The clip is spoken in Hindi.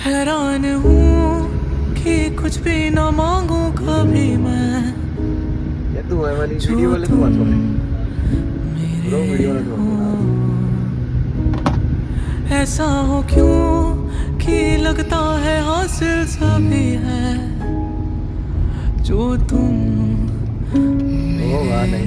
हैरान हूँ कि कुछ भी ना मांगू कभी मैं, ये तू है वाली जो वीडियो वाले तो तुम मत छोड़े। ब्रो मेरे वीडियो वाले छोड़ हो। देना। ऐसा हो क्यों कि लगता है हासिल सभी है, जो तुम होगा मेरे नहीं।